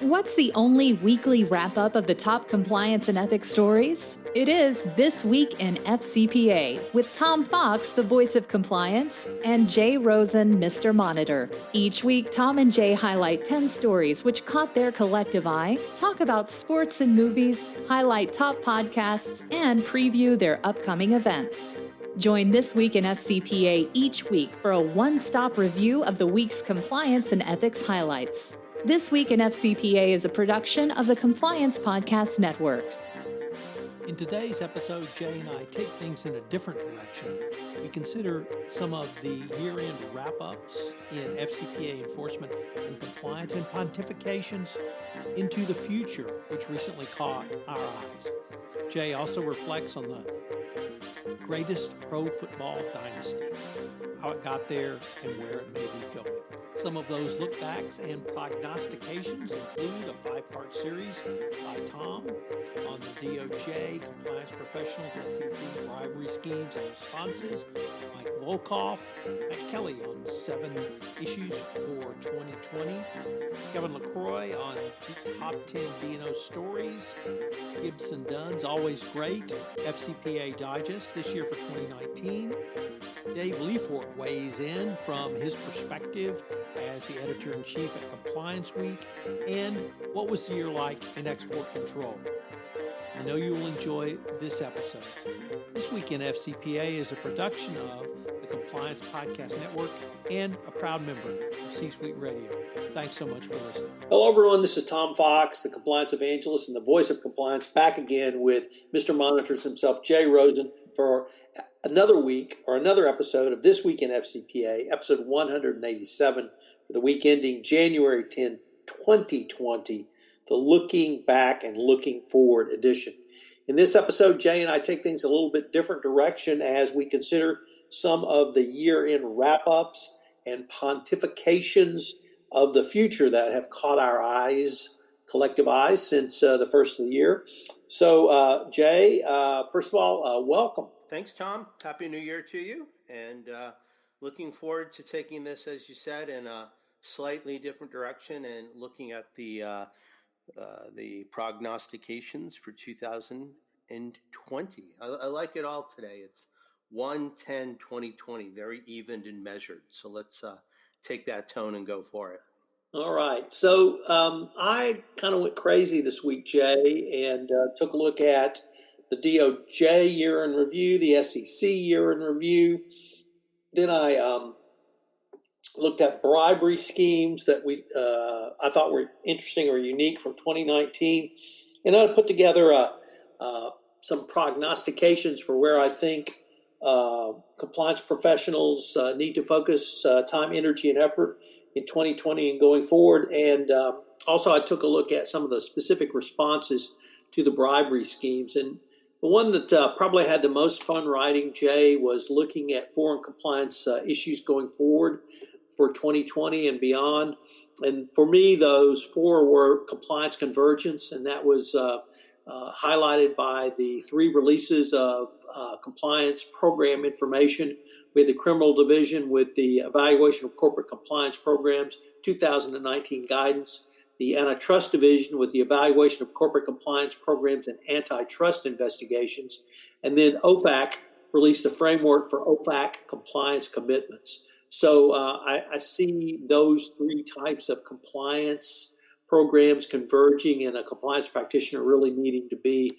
What's the only weekly wrap-up of the top compliance and ethics stories? It is This Week in FCPA with Tom Fox, the voice of compliance, and Jay Rosen, Mr. Monitor. Each week, Tom and Jay highlight 10 stories which caught their collective eye, talk about sports and movies, highlight top podcasts, and preview their upcoming events. Join This Week in FCPA each week for a one-stop review of the week's compliance and ethics highlights. This Week in FCPA is a production of the Compliance Podcast Network. In today's episode, Jay and I take things in a different direction. We consider some of the year-end wrap-ups in FCPA enforcement and compliance and pontifications into the future, which recently caught our eyes. Jay also reflects on the greatest pro football dynasty, how it got there, and where it may be going. Some of those look-backs and prognostications include a 5-part series by Tom on the DOJ, compliance professionals, SEC, bribery schemes and responses, Mike Volkoff, Matt Kelly on 7 issues for 2020, Kevin LaCroix on the top 10 D&O stories, Gibson Dunn's Always Great, FCPA Digest this year for 2019, Dave Leafort weighs in from his perspective as the editor-in-chief at Compliance Week, and what was the year like in export control. I know you will enjoy this episode. This Week in FCPA is a production of the Compliance Podcast Network and a proud member of C-Suite Radio. Thanks so much for listening. Hello, everyone. This is Tom Fox, the Compliance Evangelist and the voice of compliance, back again with Mr. Monitors himself, Jay Rosen, for another week or another episode of This Week in FCPA, episode 187, for the week ending January 10, 2020, the Looking Back and Looking Forward edition. In this episode, Jay and I take things a little bit different direction as we consider some of the year-end wrap-ups and pontifications of the future that have caught our eyes, collective eyes, since the first of the year. So, Jay, first of all, welcome. Thanks, Tom. Happy New Year to you. And looking forward to taking this, as you said, in a slightly different direction and looking at the prognostications for 2020. I like it all today. It's 1-10-2020, very evened and measured. So let's take that tone and go for it. All right. So I kind of went crazy this week, Jay, and took a look at the DOJ year in review, the SEC year in review. Then I looked at bribery schemes that I thought were interesting or unique from 2019. And I put together some prognostications for where I think compliance professionals need to focus time, energy, and effort in 2020 and going forward. And also I took a look at some of the specific responses to the bribery schemes. And the one that probably had the most fun writing, Jay, was looking at foreign compliance issues going forward for 2020 and beyond. And for me, those 4 were compliance convergence, and that was highlighted by the 3 releases of compliance program information with the criminal division with the evaluation of corporate compliance programs, 2019 guidance, the antitrust division with the evaluation of corporate compliance programs and antitrust investigations, and then OFAC released a framework for OFAC compliance commitments. So I see those 3 types of compliance programs converging, and a compliance practitioner really needing to be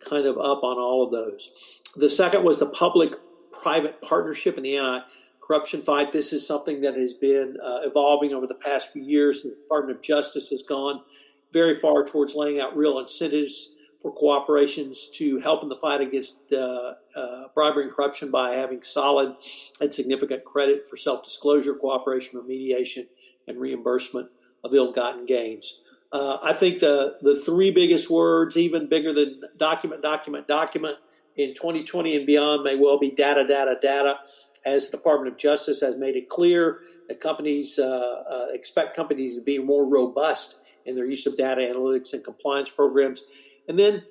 kind of up on all of those. The second was the public-private partnership in the anti-corruption fight. This is something that has been evolving over the past few years. The Department of Justice has gone very far towards laying out real incentives for cooperations to help in the fight against bribery and corruption by having solid and significant credit for self-disclosure, cooperation, remediation, and reimbursement of ill-gotten gains. I think the 3 biggest words, even bigger than document in 2020 and beyond, may well be data, as the Department of Justice has made it clear that companies expect companies to be more robust in their use of data analytics and compliance programs. And then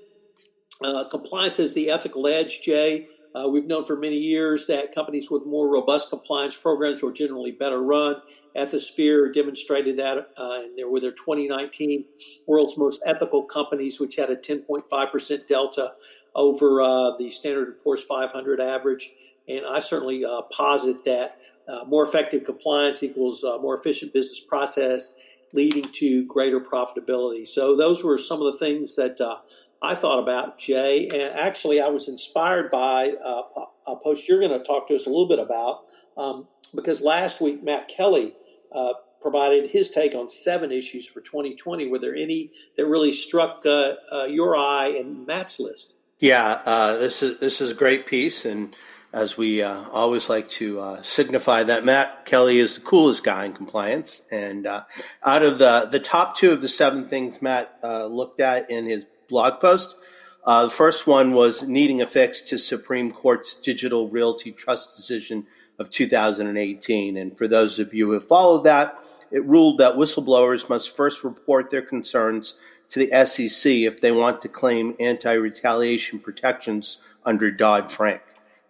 compliance is the ethical edge, Jay. We've known for many years that companies with more robust compliance programs were generally better run. Ethisphere demonstrated that with their 2019 World's Most Ethical Companies, which had a 10.5% delta over the Standard & Poor's 500 average. And I certainly posit that more effective compliance equals more efficient business process, leading to greater profitability. So those were some of the things that I thought about, Jay. And actually, I was inspired by a post you're going to talk to us a little bit about, because last week Matt Kelly provided his take on 7 issues for 2020. Were there any that really struck your eye in Matt's list? Yeah, this is a great piece, and as we always like to signify that Matt Kelly is the coolest guy in compliance. And out of the top 2 of the 7 things Matt looked at in his blog post, the first one was needing a fix to Supreme Court's Digital Realty Trust decision of 2018. And for those of you who have followed that, it ruled that whistleblowers must first report their concerns to the SEC if they want to claim anti-retaliation protections under Dodd-Frank.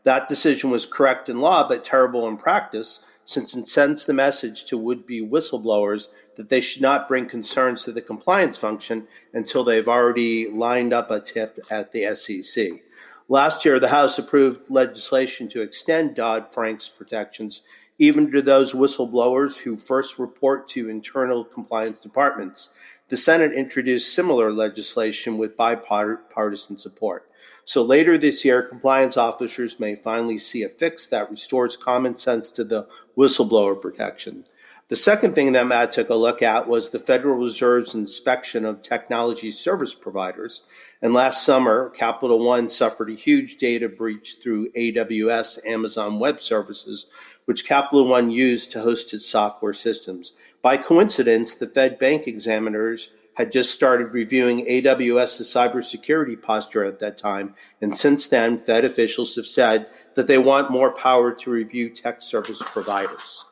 That decision was correct in law, but terrible in practice, since it sends the message to would-be whistleblowers that they should not bring concerns to the compliance function until they've already lined up a tip at the SEC. Last year, the House approved legislation to extend Dodd-Frank's protections even to those whistleblowers who first report to internal compliance departments. The Senate introduced similar legislation with bipartisan support. So later this year, compliance officers may finally see a fix that restores common sense to the whistleblower protection. The second thing that Matt took a look at was the Federal Reserve's inspection of technology service providers. And last summer, Capital One suffered a huge data breach through AWS, Amazon Web Services, which Capital One used to host its software systems. By coincidence, the Fed bank examiners had just started reviewing AWS's cybersecurity posture at that time, and since then, Fed officials have said that they want more power to review tech service providers.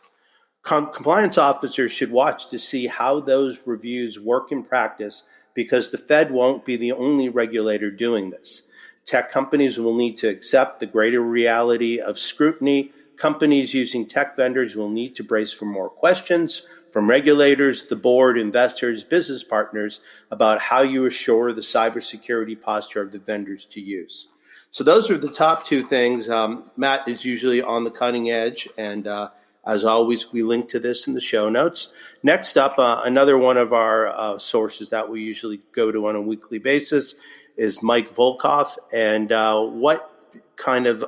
Compliance officers should watch to see how those reviews work in practice, because the Fed won't be the only regulator doing this. Tech companies will need to accept the greater reality of scrutiny. Companies using tech vendors will need to brace for more questions from regulators, the board, investors, business partners about how you assure the cybersecurity posture of the vendors to use. So those are the top 2 things. Matt is usually on the cutting edge, and as always, we link to this in the show notes. Next up, another one of our sources that we usually go to on a weekly basis is Mike Volkoff. And what kind of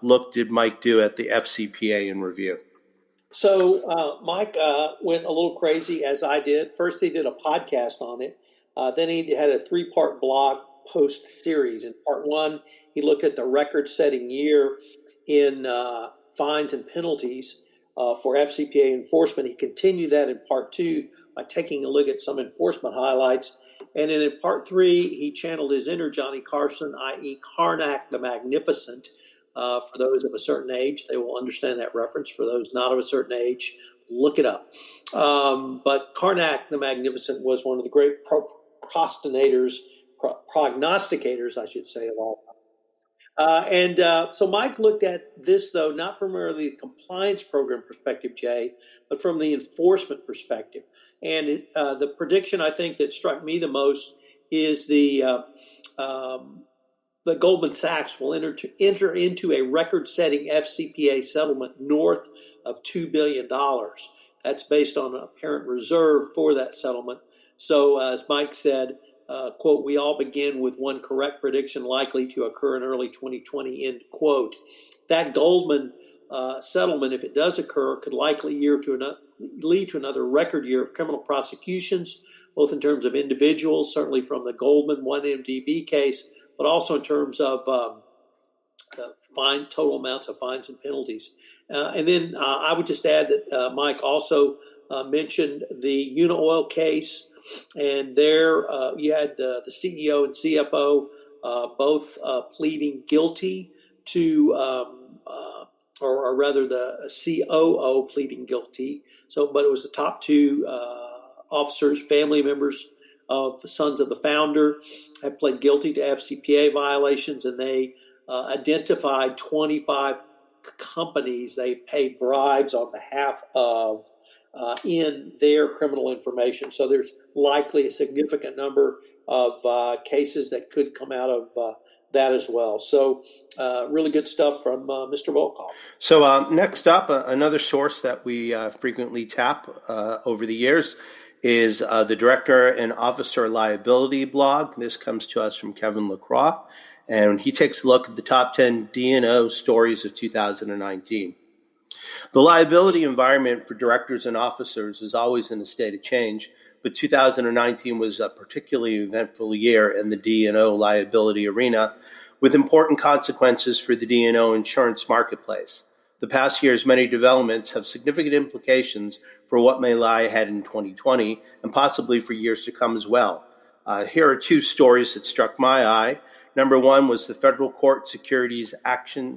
look did Mike do at the FCPA in review? So Mike went a little crazy, as I did. First, he did a podcast on it. Then he had a 3-part blog post series. In part 1, he looked at the record-setting year in fines and penalties for FCPA enforcement. He continued that in part 2 by taking a look at some enforcement highlights. And then in part 3, he channeled his inner Johnny Carson, i.e. Karnak the Magnificent. For those of a certain age, they will understand that reference. For those not of a certain age, look it up. But Karnak the Magnificent was one of the great prognosticators, I should say, of all time. So Mike looked at this, though, not from merely the compliance program perspective, Jay, but from the enforcement perspective. And the prediction, I think, that struck me the most is the Goldman Sachs will enter into a record-setting FCPA settlement north of $2 billion. That's based on an apparent reserve for that settlement. So as Mike said, quote, "We all begin with one correct prediction likely to occur in early 2020, end quote." That Goldman settlement, if it does occur, could likely lead to another record year of criminal prosecutions, both in terms of individuals, certainly from the Goldman 1MDB case, but also in terms of total amounts of fines and penalties. And then I would just add that Mike also mentioned the Unaoil case, and there you had the CEO and CFO both pleading guilty to, or rather the COO pleading guilty. But it was the top 2 officers, family members of the sons of the founder, have pled guilty to FCPA violations, and they identified 25 companies they paid bribes on behalf of in their criminal information. So there's likely a significant number of cases that could come out of that as well. So really good stuff from Mr. Volkov. So next up, another source that we frequently tap over the years is the Director and Officer Liability blog. This comes to us from Kevin LaCroix, and he takes a look at the top 10 D&O stories of 2019. The liability environment for directors and officers is always in a state of change, but 2019 was a particularly eventful year in the D&O liability arena, with important consequences for the D&O insurance marketplace. The past year's many developments have significant implications for what may lie ahead in 2020 and possibly for years to come as well. Here are two stories that struck my eye. Number one was the federal court securities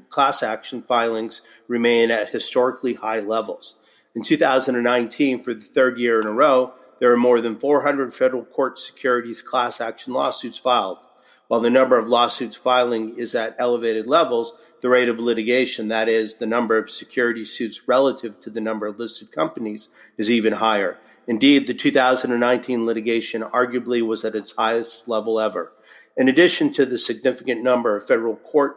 class action filings remain at historically high levels. In 2019, for the third year in a row, there are more than 400 federal court securities class action lawsuits filed. While the number of lawsuits filing is at elevated levels, the rate of litigation, that is, the number of security suits relative to the number of listed companies, is even higher. Indeed, the 2019 litigation arguably was at its highest level ever. In addition to the significant number of federal court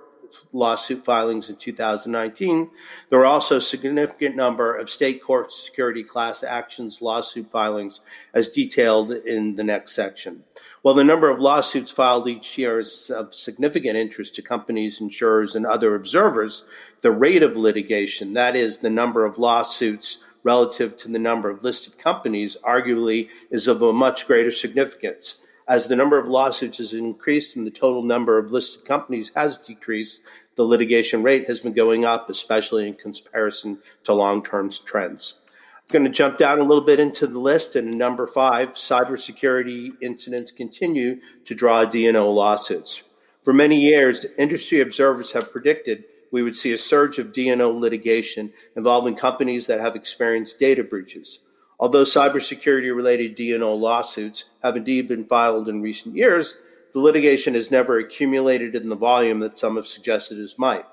lawsuit filings in 2019, there were also a significant number of state court security class actions lawsuit filings, as detailed in the next section. While the number of lawsuits filed each year is of significant interest to companies, insurers, and other observers, the rate of litigation, that is, the number of lawsuits relative to the number of listed companies, arguably is of a much greater significance. As the number of lawsuits has increased and the total number of listed companies has decreased, the litigation rate has been going up, especially in comparison to long-term trends. I'm going to jump down a little bit into the list, and number 5, cybersecurity incidents continue to draw D&O lawsuits. For many years, industry observers have predicted we would see a surge of D&O litigation involving companies that have experienced data breaches. Although cybersecurity-related D&O lawsuits have indeed been filed in recent years, the litigation has never accumulated in the volume that some have suggested it might.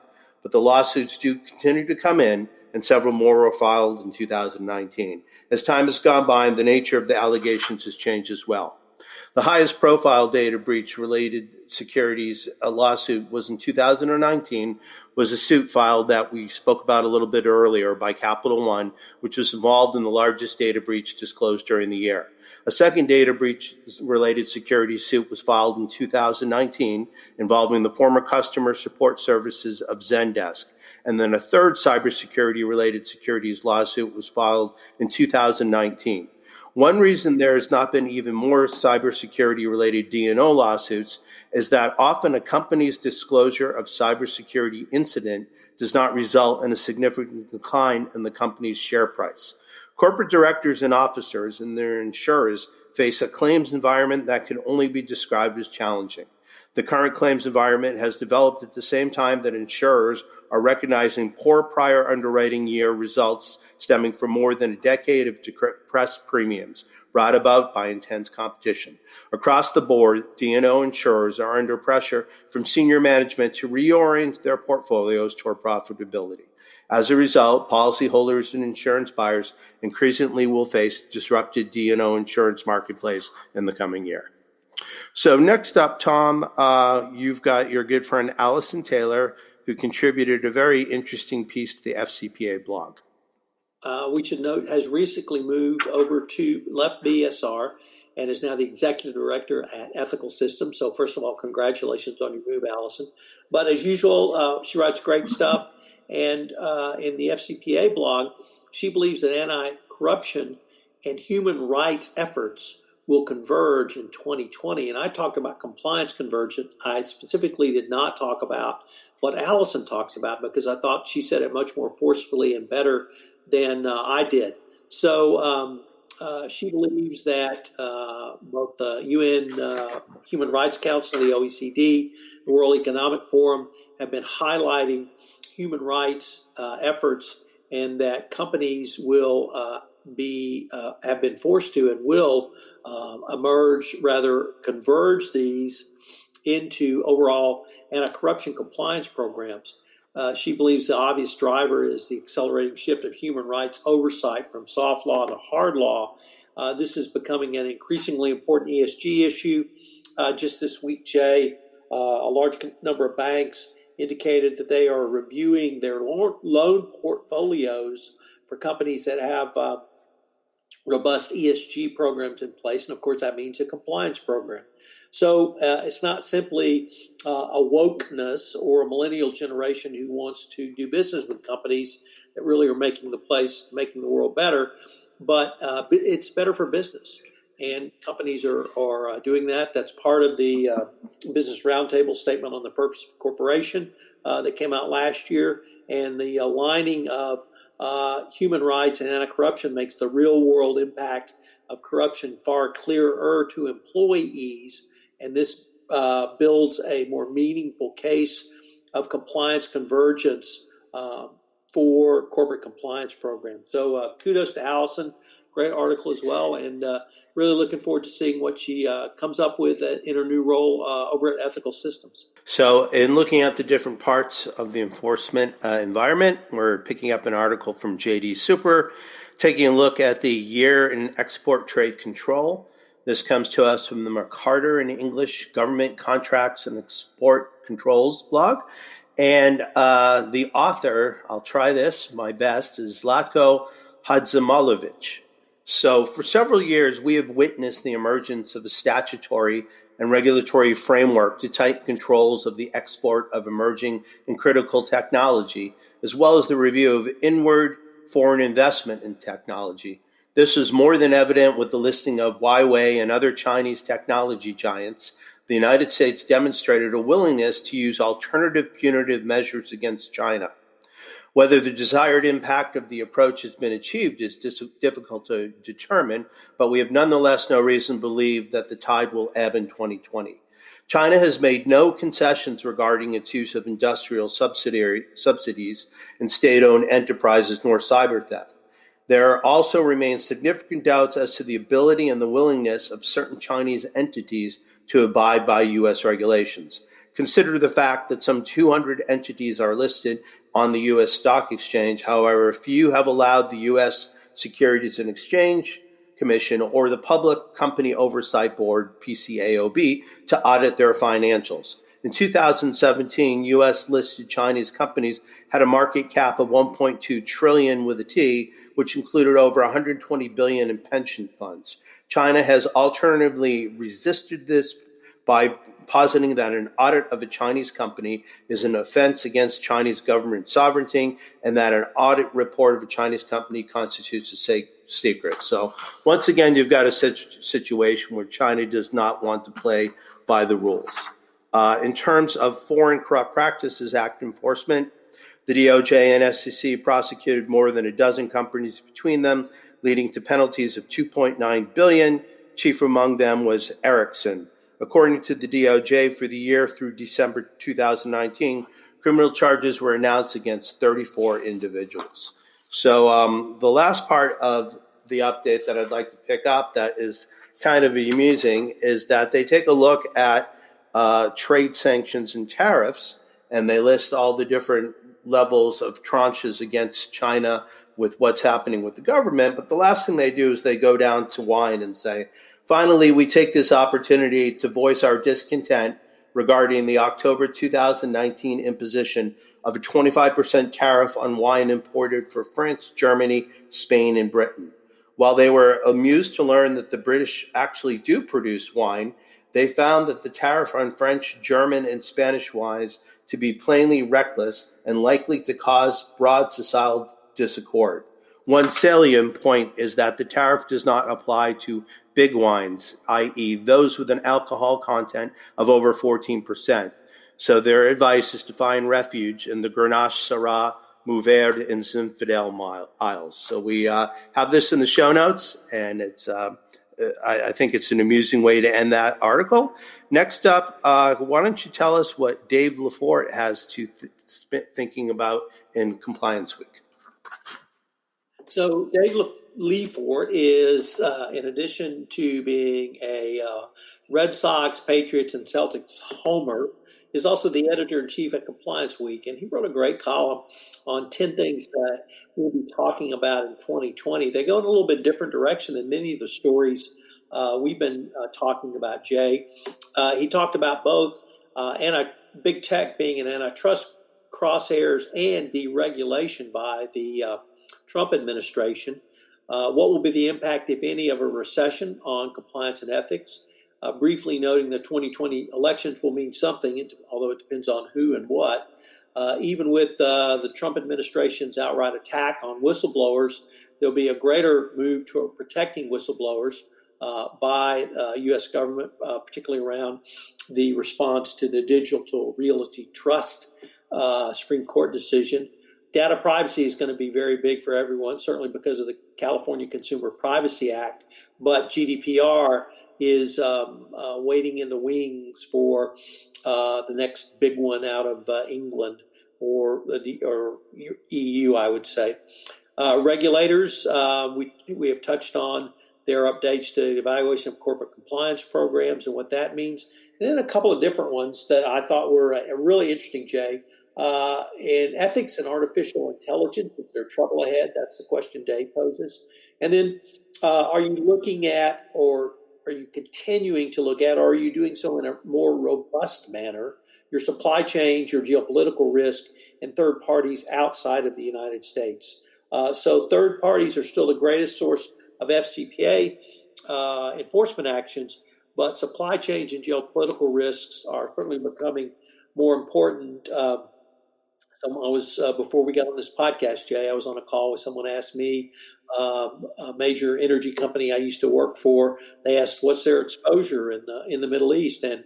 But the lawsuits do continue to come in, and several more were filed in 2019. As time has gone by, the nature of the allegations has changed as well. The highest profile data breach related securities lawsuit was in 2019, was a suit filed that we spoke about a little bit earlier by Capital One, which was involved in the largest data breach disclosed during the year. A second data breach related securities suit was filed in 2019 involving the former customer support services of Zendesk. And then a third cybersecurity related securities lawsuit was filed in 2019. One reason there has not been even more cybersecurity-related D&O lawsuits is that often a company's disclosure of cybersecurity incident does not result in a significant decline in the company's share price. Corporate directors and officers and their insurers face a claims environment that can only be described as challenging. The current claims environment has developed at the same time that insurers are recognizing poor prior underwriting year results stemming from more than a decade of depressed premiums brought about by intense competition. Across the board, D&O insurers are under pressure from senior management to reorient their portfolios toward profitability. As a result, policyholders and insurance buyers increasingly will face disrupted D&O insurance marketplace in the coming year. So next up, Tom, you've got your good friend Allison Taylor, who contributed a very interesting piece to the FCPA blog. We should note has recently moved over to left BSR and is now the executive director at Ethical Systems. So first of all, congratulations on your move, Allison. But as usual, she writes great stuff. And in the FCPA blog, she believes that anti-corruption and human rights efforts will converge in 2020. And I talked about compliance convergence. I specifically did not talk about what Allison talks about because I thought she said it much more forcefully and better than I did. So she believes that both the UN Human Rights Council, the OECD, the World Economic Forum have been highlighting human rights efforts, and that companies will have been forced to and will converge these into overall anti-corruption compliance programs. She believes the obvious driver is the accelerating shift of human rights oversight from soft law to hard law. This is becoming an increasingly important ESG issue. Just this week, Jay, a large number of banks indicated that they are reviewing their loan portfolios for companies that have robust ESG programs in place. And of course, that means a compliance program. So it's not simply a wokeness or a millennial generation who wants to do business with companies that really are making the world better, but it's better for business. And companies are doing that. That's part of the Business Roundtable statement on the purpose of corporation that came out last year. And the aligning of human rights and anti-corruption makes the real world impact of corruption far clearer to employees. And this builds a more meaningful case of compliance convergence for corporate compliance programs. So kudos to Allison. Great article as well, and really looking forward to seeing what she comes up with in her new role over at Ethical Systems. So in looking at the different parts of the enforcement environment, we're picking up an article from JD Super, taking a look at the year in export trade control. This comes to us from the McCarter in English Government Contracts and Export Controls blog. And the author, I'll try this, my best, is Zlatko Hadzimalovic. So for several years, we have witnessed the emergence of a statutory and regulatory framework to tighten controls of the export of emerging and critical technology, as well as the review of inward foreign investment in technology. This is more than evident with the listing of Huawei and other Chinese technology giants. The United States demonstrated a willingness to use alternative punitive measures against China. Whether the desired impact of the approach has been achieved is difficult to determine, but we have nonetheless no reason to believe that the tide will ebb in 2020. China has made no concessions regarding its use of industrial subsidies and state-owned enterprises nor cyber theft. There also remain significant doubts as to the ability and the willingness of certain Chinese entities to abide by U.S. regulations. Consider the fact that some 200 entities are listed on the U.S. Stock Exchange. However, few have allowed the U.S. Securities and Exchange Commission or the Public Company Oversight Board, PCAOB, to audit their financials. In 2017, U.S.-listed Chinese companies had a market cap of $1.2 trillion with a T, which included over $120 billion in pension funds. China has alternatively resisted this by positing that an audit of a Chinese company is an offense against Chinese government sovereignty and that an audit report of a Chinese company constitutes a secret. So once again, you've got a situation where China does not want to play by the rules. In terms of Foreign Corrupt Practices Act enforcement, the DOJ and SEC prosecuted more than a dozen companies between them, leading to penalties of $2.9 billion. Chief among them was Ericsson. According to the DOJ, for the year through December 2019, criminal charges were announced against 34 individuals. So the last part of the update that I'd like to pick up that is kind of amusing is that they take a look at trade sanctions and tariffs, and they list all the different levels of tranches against China with what's happening with the government. But the last thing they do is they go down to wine and say, finally, we take this opportunity to voice our discontent regarding the October 2019 imposition of a 25% tariff on wine imported from France, Germany, Spain, and Britain. While they were amused to learn that the British actually do produce wine, they found that the tariff on French, German, and Spanish wines to be plainly reckless and likely to cause broad societal disaccord. One salient point is that the tariff does not apply to big wines, i.e. those with an alcohol content of over 14%. So their advice is to find refuge in the Grenache, Syrah, Mourvèdre, and Zinfandel aisles. So we have this in the show notes, and it's I think it's an amusing way to end that article. Next up, why don't you tell us what Dave Lafort has to thinking about in Compliance Week? So Dave Leafort is, in addition to being a Red Sox, Patriots, and Celtics homer, is also the editor-in-chief at Compliance Week. And he wrote a great column on 10 things that we'll be talking about in 2020. They go in a little bit different direction than many of the stories we've been talking about, Jay. He talked about both big tech being an antitrust crosshairs and deregulation by the Trump administration. What will be the impact, if any, of a recession on compliance and ethics? Briefly noting the 2020 elections will mean something, although it depends on who and what. Even with the Trump administration's outright attack on whistleblowers, there'll be a greater move toward protecting whistleblowers by U.S. government, particularly around the response to the Digital Realty Trust Supreme Court decision. Data privacy is going to be very big for everyone, certainly because of the California Consumer Privacy Act, but GDPR is waiting in the wings for the next big one out of England or EU, I would say. Regulators, we have touched on their updates to the evaluation of corporate compliance programs and what that means. And then a couple of different ones that I thought were really interesting, Jay. In ethics and artificial intelligence, is there trouble ahead? That's the question Dave poses. And then are you looking at, or are you continuing to look at, or are you doing so in a more robust manner, your supply chains, your geopolitical risk, and third parties outside of the United States? So third parties are still the greatest source of FCPA enforcement actions, but supply chains and geopolitical risks are certainly becoming more important. Before we got on this podcast, Jay, I was on a call with someone asked me, a major energy company I used to work for, they asked what's their exposure in the Middle East. And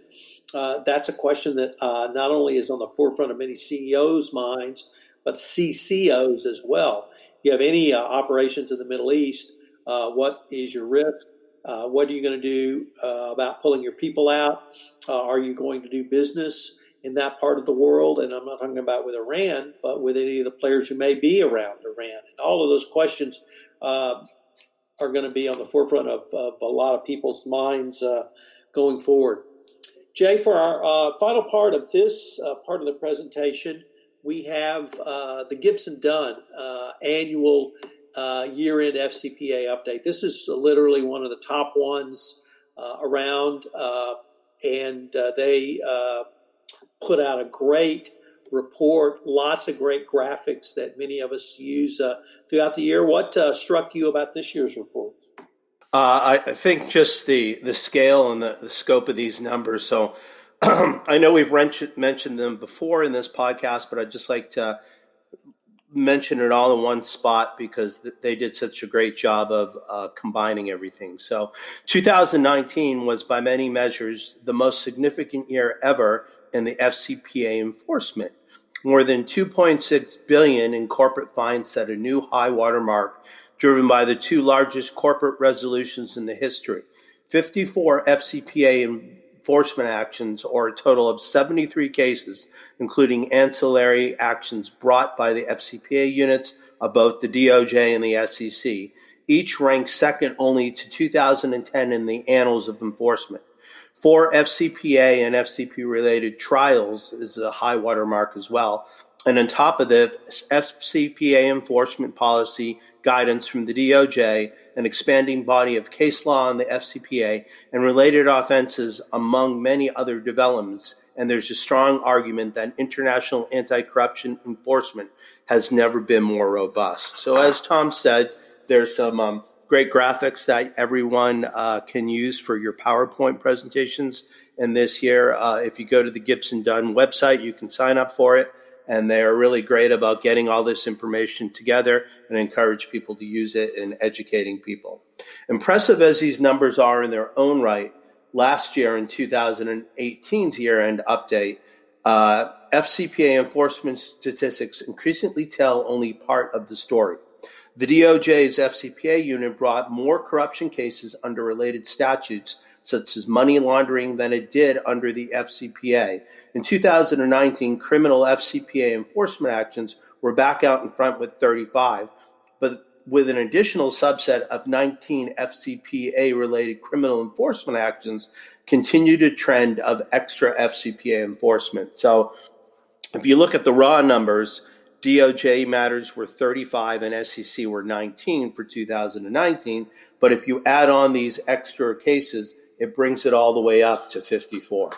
that's a question that not only is on the forefront of many CEOs' minds, but CCOs as well. You have any operations in the Middle East, what is your risk? What are you going to do about pulling your people out? Are you going to do business in that part of the world? And I'm not talking about with Iran, but with any of the players who may be around Iran. And all of those questions are going to be on the forefront of a lot of people's minds going forward. Jay, for our final part of this part of the presentation, we have the Gibson Dunn annual year-end FCPA update. This is literally one of the top ones around, and they put out a great report, lots of great graphics that many of us use throughout the year. What struck you about this year's report? I think just the scale and the scope of these numbers. So I know we've mentioned them before in this podcast, but I'd just like to mention it all in one spot because they did such a great job of combining everything. So 2019 was by many measures the most significant year ever in the FCPA enforcement. More than $2.6 billion in corporate fines set a new high watermark, driven by the two largest corporate resolutions in the history. 54 FCPA enforcement actions, or a total of 73 cases, including ancillary actions brought by the FCPA units of both the DOJ and the SEC, each ranked second only to 2010 in the annals of enforcement. 4 FCPA and FCP-related trials is a high watermark as well. And on top of this, FCPA enforcement policy guidance from the DOJ, an expanding body of case law on the FCPA, and related offenses among many other developments. And there's a strong argument that international anti-corruption enforcement has never been more robust. So as Tom said, there's some great graphics that everyone can use for your PowerPoint presentations. And this year, if you go to the Gibson Dunn website, you can sign up for it. And they are really great about getting all this information together and encourage people to use it in educating people. Impressive as these numbers are in their own right, last year in 2018's year-end update, FCPA enforcement statistics increasingly tell only part of the story. The DOJ's FCPA unit brought more corruption cases under related statutes, such as money laundering, than it did under the FCPA. In 2019, criminal FCPA enforcement actions were back out in front with 35, but with an additional subset of 19 FCPA-related criminal enforcement actions, continue to trend of extra FCPA enforcement. So if you look at the raw numbers, DOJ matters were 35 and SEC were 19 for 2019. But if you add on these extra cases, it brings it all the way up to 54.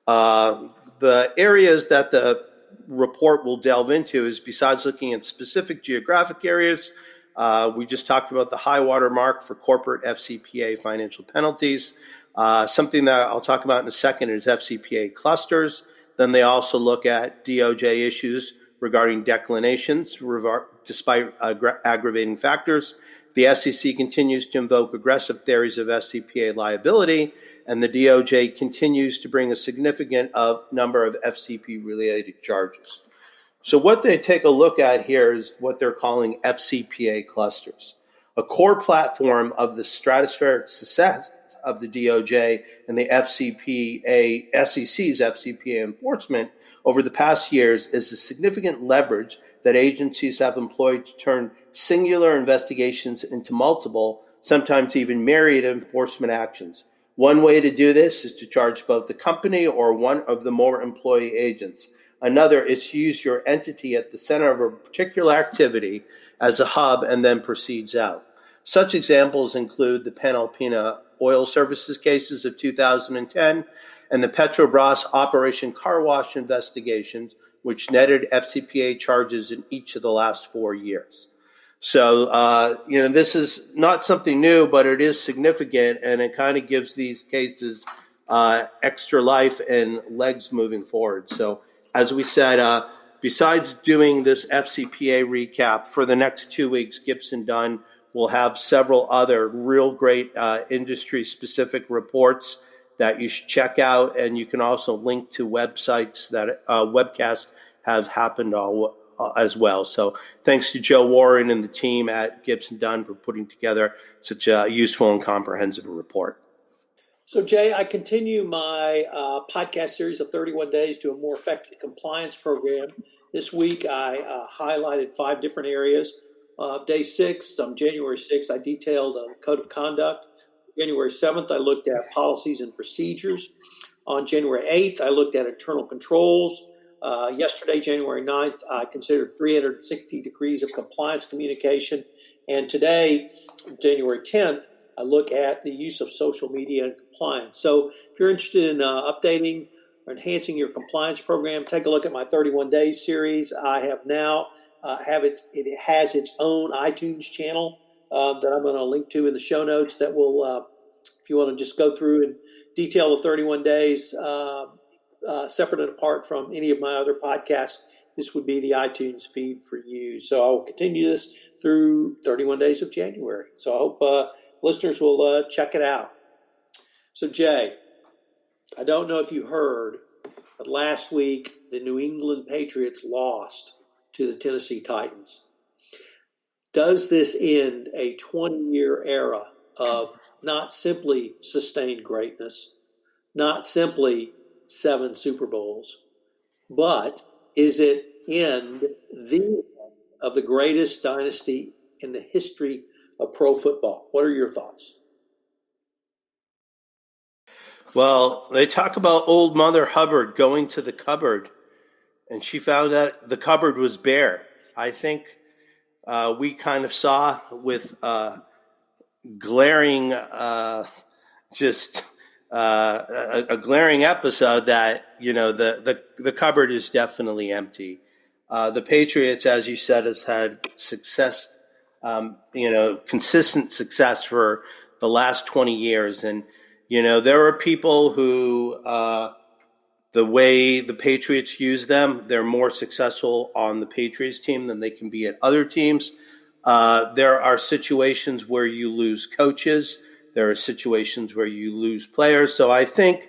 The areas that the report will delve into is, besides looking at specific geographic areas, we just talked about the high water mark for corporate FCPA financial penalties. Something that I'll talk about in a second is FCPA clusters. Then they also look at DOJ issues regarding declinations, despite aggravating factors. The SEC continues to invoke aggressive theories of FCPA liability, and the DOJ continues to bring a significant number of FCP-related charges. So what they take a look at here is what they're calling FCPA clusters, a core platform of the stratospheric success of the DOJ and the SEC's FCPA enforcement over the past years is the significant leverage that agencies have employed to turn singular investigations into multiple, sometimes even myriad enforcement actions. One way to do this is to charge both the company or one of the more employee agents. Another is to use your entity at the center of a particular activity as a hub and then proceeds out. Such examples include the Panalpina Oil Services cases of 2010 and the Petrobras Operation Car Wash investigations, which netted FCPA charges in each of the last 4 years. So, this is not something new, but it is significant, and it kind of gives these cases extra life and legs moving forward. So, as we said, besides doing this FCPA recap for the next 2 weeks, Gibson Dunn will have several other real great industry-specific reports that you should check out, and you can also link to websites that webcasts have happened as well. So thanks to Joe Warren and the team at Gibson Dunn for putting together such a useful and comprehensive report. So, Jay, I continue my podcast series of 31 Days to a More Effective Compliance Program. This week, I highlighted 5 different areas. Day 6, on January 6th, I detailed a code of conduct. January 7th, I looked at policies and procedures. On January 8th, I looked at internal controls. Yesterday, January 9th, I considered 360 degrees of compliance communication. And today, January 10th, I look at the use of social media and compliance. So if you're interested in updating or enhancing your compliance program, take a look at my 31 Days series. I have now it has its own iTunes channel that I'm going to link to in the show notes that will, if you want to just go through and detail the 31 days separate and apart from any of my other podcasts, this would be the iTunes feed for you. So I will continue this through 31 days of January. So I hope listeners will check it out. So Jay, I don't know if you heard, but last week the New England Patriots lost to the Tennessee Titans. Does this end a 20-year era of not simply sustained greatness, not simply 7 Super Bowls, but is it end of the greatest dynasty in the history of pro football? What are your thoughts? Well, they talk about old Mother Hubbard going to the cupboard, and she found that the cupboard was bare. I think we kind of saw with glaring, a glaring episode that, the cupboard is definitely empty. The Patriots, as you said, has had success, consistent success for the last 20 years. And, there are people who, the way the Patriots use them, they're more successful on the Patriots team than they can be at other teams. There are situations where you lose coaches. There are situations where you lose players. So I think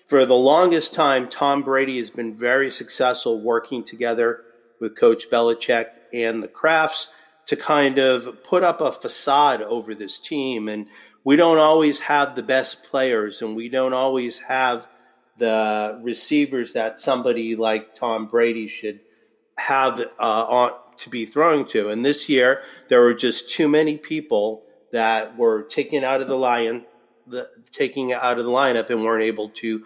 for the longest time, Tom Brady has been very successful working together with Coach Belichick and the Krafts to kind of put up a facade over this team. And we don't always have the best players, and we don't always have the receivers that somebody like Tom Brady should have to be throwing to. And this year, there were just too many people that were taken out of the lineup and weren't able to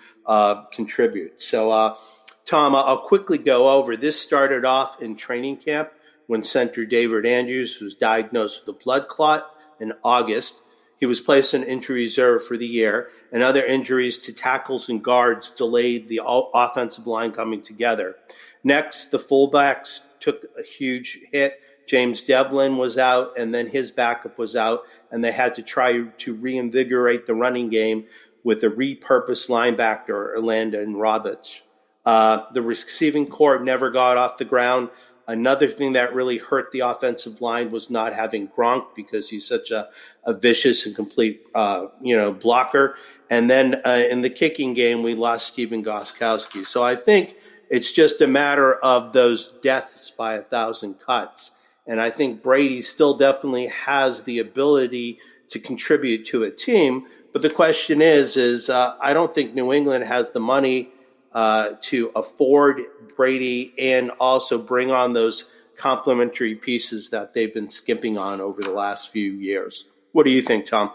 contribute. So, Tom, I'll quickly go over. This started off in training camp when center David Andrews was diagnosed with a blood clot in August. He was placed in injury reserve for the year, and other injuries to tackles and guards delayed the offensive line coming together. Next, the fullbacks took a huge hit. James Devlin was out, and then his backup was out, and they had to try to reinvigorate the running game with a repurposed linebacker, Landon Roberts. The receiving corps never got off the ground. Another thing that really hurt the offensive line was not having Gronk because he's such a vicious and complete, blocker. And then in the kicking game, we lost Steven Gostkowski. So I think it's just a matter of those deaths by 1,000 cuts. And I think Brady still definitely has the ability to contribute to a team. But the question is I don't think New England has the money to afford Brady and also bring on those complementary pieces that they've been skimping on over the last few years. What do you think, Tom?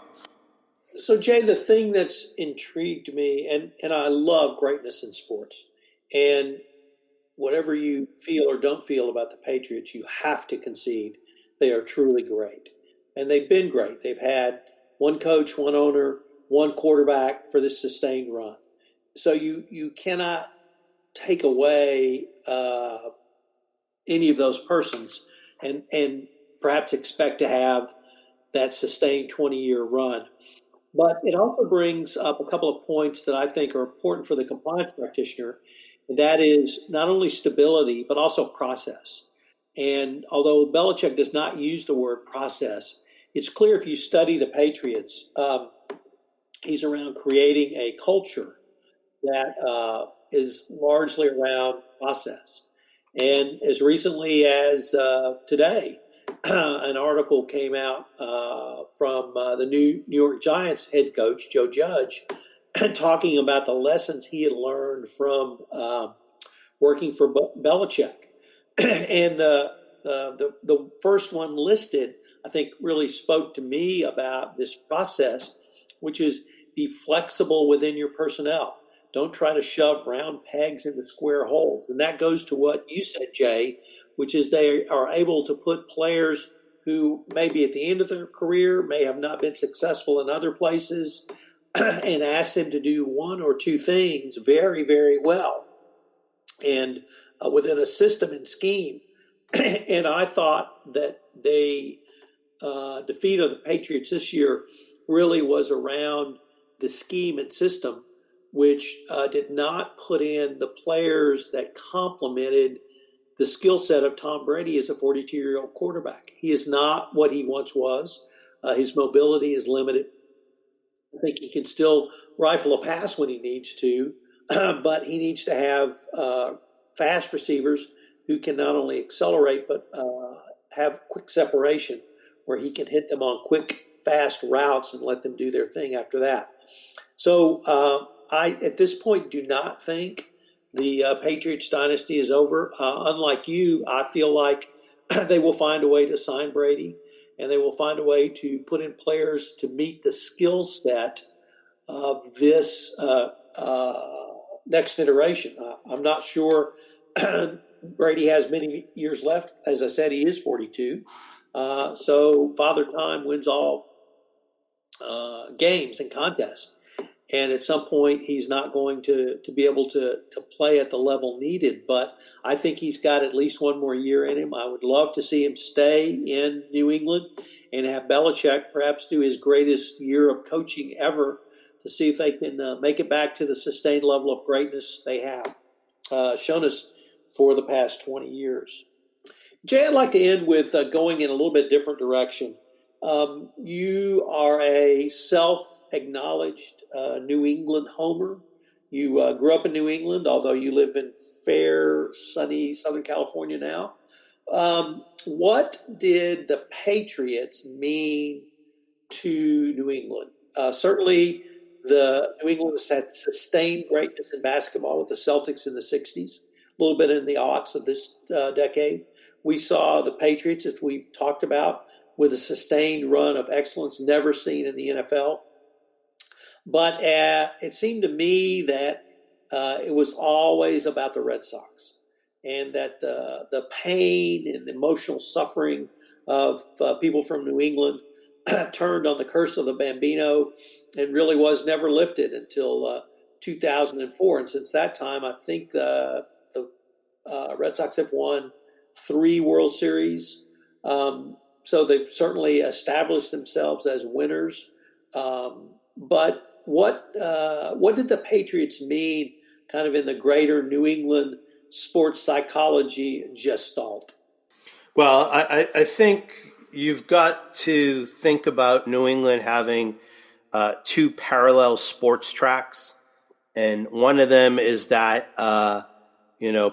So, Jay, the thing that's intrigued me, and I love greatness in sports, and whatever you feel or don't feel about the Patriots, you have to concede they are truly great. And they've been great. They've had one coach, one owner, one quarterback for this sustained run. So you cannot take away any of those persons and perhaps expect to have that sustained 20-year run. But it also brings up a couple of points that I think are important for the compliance practitioner, and that is not only stability, but also process. And although Belichick does not use the word process, it's clear if you study the Patriots, he's around creating a culture that is largely around process. And as recently as today, an article came out from the New York Giants head coach, Joe Judge, talking about the lessons he had learned from working for Belichick. And the first one listed, I think, really spoke to me about this process, which is be flexible within your personnel. Don't try to shove round pegs into square holes. And that goes to what you said, Jay, which is they are able to put players who maybe at the end of their career may have not been successful in other places and ask them to do one or two things very, very well. And within a system and scheme. And I thought that the defeat of the Patriots this year really was around the scheme and system, which did not put in the players that complemented the skill set of Tom Brady as a 42-year-old quarterback. He is not what he once was. His mobility is limited. I think he can still rifle a pass when he needs to, but he needs to have fast receivers who can not only accelerate but have quick separation where he can hit them on quick, fast routes and let them do their thing after that. So I, at this point, do not think the Patriots dynasty is over. Unlike you, I feel like they will find a way to sign Brady, and they will find a way to put in players to meet the skill set of this next iteration. I'm not sure Brady has many years left. As I said, he is 42. So Father Time wins all games and contests. And at some point, he's not going to be able to play at the level needed. But I think he's got at least one more year in him. I would love to see him stay in New England and have Belichick perhaps do his greatest year of coaching ever to see if they can make it back to the sustained level of greatness they have shown us for the past 20 years. Jay, I'd like to end with going in a little bit different direction. You are a self-acknowledged New England homer. You grew up in New England, although you live in fair, sunny Southern California now. What did the Patriots mean to New England? Certainly, the New England has had sustained greatness in basketball with the Celtics in the 60s. A little bit in the aughts of this decade. We saw the Patriots, as we've talked about, with a sustained run of excellence never seen in the NFL. But it seemed to me that it was always about the Red Sox, and that the pain and the emotional suffering of people from New England turned on the curse of the Bambino and really was never lifted until 2004. And since that time, I think the Red Sox have won 3 World Series. So they've certainly established themselves as winners. But what did the Patriots mean kind of in the greater New England sports psychology gestalt? Well, I think you've got to think about New England having 2 parallel sports tracks. And one of them is that,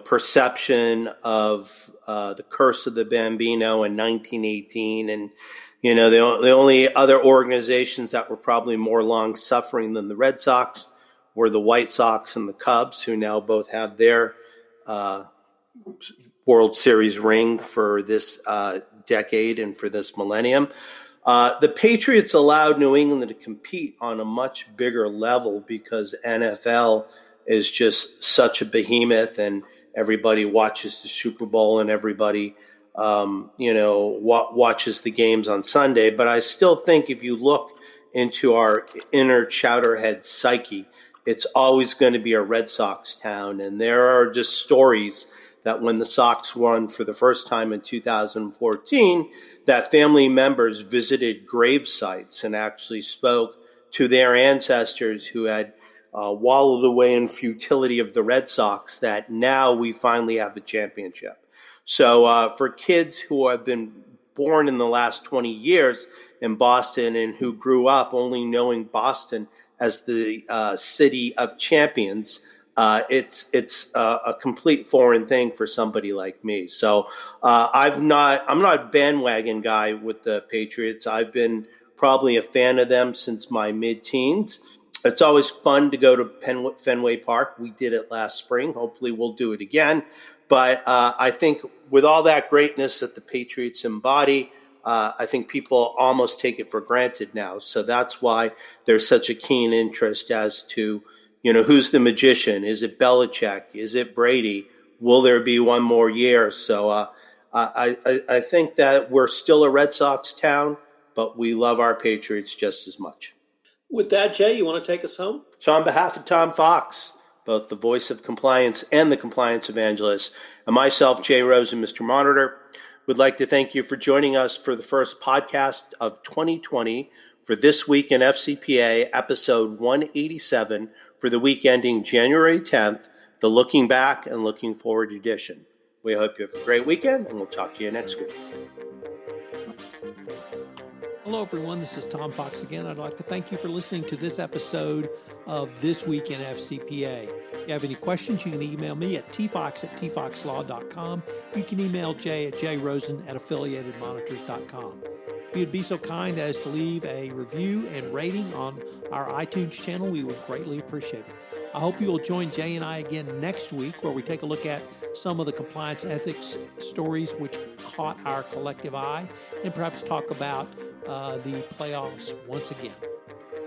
perception of the curse of the Bambino in 1918. And, the only other organizations that were probably more long-suffering than the Red Sox were the White Sox and the Cubs, who now both have their World Series ring for this decade and for this millennium. The Patriots allowed New England to compete on a much bigger level because NFL is just such a behemoth, and everybody watches the Super Bowl and everybody, watches the games on Sunday. But I still think if you look into our inner chowderhead psyche, it's always going to be a Red Sox town. And there are just stories that when the Sox won for the first time in 2014, that family members visited grave sites and actually spoke to their ancestors who had wallowed away in futility of the Red Sox, that now we finally have a championship. So for kids who have been born in the last 20 years in Boston and who grew up only knowing Boston as the city of champions, it's a complete foreign thing for somebody like me. So I'm not a bandwagon guy with the Patriots. I've been probably a fan of them since my mid-teens. It's always fun to go to Fenway Park. We did it last spring. Hopefully we'll do it again. But I think with all that greatness that the Patriots embody, I think people almost take it for granted now. So that's why there's such a keen interest as to, who's the magician? Is it Belichick? Is it Brady? Will there be one more year? So I think that we're still a Red Sox town, but we love our Patriots just as much. With that, Jay, you want to take us home? So on behalf of Tom Fox, both the voice of compliance and the compliance evangelist, and myself, Jay Rosen, Mr. Monitor, would like to thank you for joining us for the first podcast of 2020 for This Week in FCPA, episode 187, for the week ending January 10th, the Looking Back and Looking Forward edition. We hope you have a great weekend, and we'll talk to you next week. Hello, everyone. This is Tom Fox again. I'd like to thank you for listening to this episode of This Week in FCPA. If you have any questions, you can email me at tfox@tfoxlaw.com. You can email Jay at jrosen@affiliatedmonitors.com. If you'd be so kind as to leave a review and rating on our iTunes channel, we would greatly appreciate it. I hope you will join Jay and I again next week, where we take a look at some of the compliance ethics stories which caught our collective eye, and perhaps talk about the playoffs once again.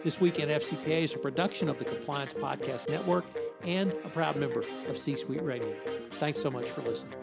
This Week in FCPA is a production of the Compliance Podcast Network and a proud member of C-Suite Radio. Thanks so much for listening.